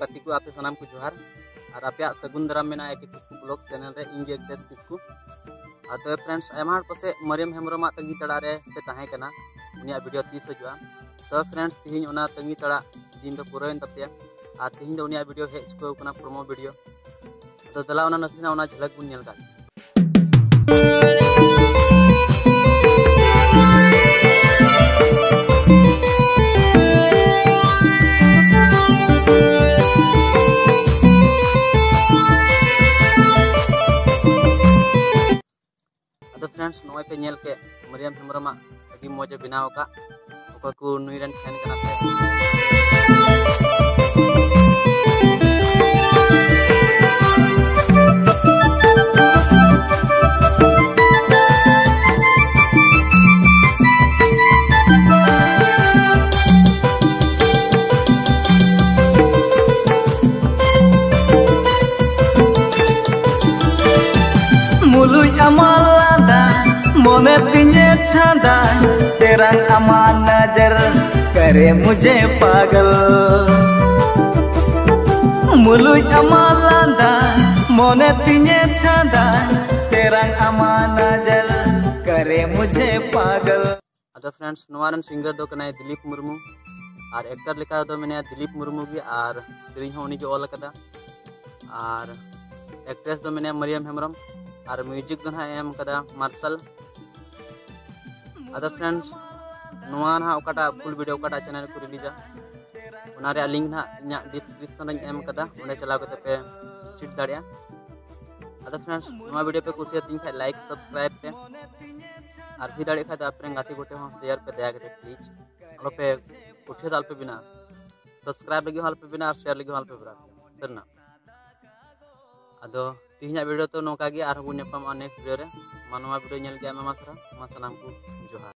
गाती को आपे सनाम को जोहार और आपे सगुन दाराम मेना एक किस्कू ब्लॉग चैनल रे इंगे एक्ट्रेस किस्कू तो फ्रेंड्स आयमा पासे मरियम हेम्ब्रम तंगी तड़ा रे पे ताहे कना उनिया वीडियो तीस हजुआ तो फ्रेंड्स तिहिन ओना तंगी तड़ा दिन दो पुराइन तपिया और तिहिन दो उनिया वीडियो हेज को कना प्रोमो वीडियो तो दला ओना नसीना ओना झलक बुन नेल का तो फ्रेंड्स नॉय पे नेल के मरियम हेम्ब्रम अभी मौजे बनाव का ओका को नुइरन फैन कना Mului amalada मोने तिंजे छांदा तेरा अमा नजर करे मुझे पागल मुलुई अमालादा मोने तिंजे छांदा तेरा अमा नजर करे मुझे पागल। तो फ्रेंड्स नवारन सिंगर दो कनाय दिलीप मुर्मू और एक्टर लेका दो मैंने दिलीप मुर्मू की और सेरिंग हो उनी के ऑल कदा और एक्ट्रेस दो मैंने मरियम हेम्ब्रम और म्यूजिक दो एम कदा मार्शल। अदर फ्रेंड्स नवा ना ओकाटा फुल वीडियो ओकाटा चैनल को रिलीजा उना रे लिंक ना इना डिस्क्रिप्शन रे एम कदा उन्हें चलाव कते पे चिट दाड़िया। अदर फ्रेंड्स नवा वीडियो पे कुछ तीन खाय लाइक सब्सक्राइब पे और भी दाड़े खाय तो अपने गाती गोटे हो शेयर पे दया करते प्लीज अलो पे उठे दाल पे बिना सब्सक्राइब लगी हाल पे बिना और शेयर लगी हाल पे बिना सरना अदो तिहिना वीडियो तो नोका गे आर नेक्स्ट वीडियो रे मानवा वीडियो नेल के आमा सनाम को जोहार।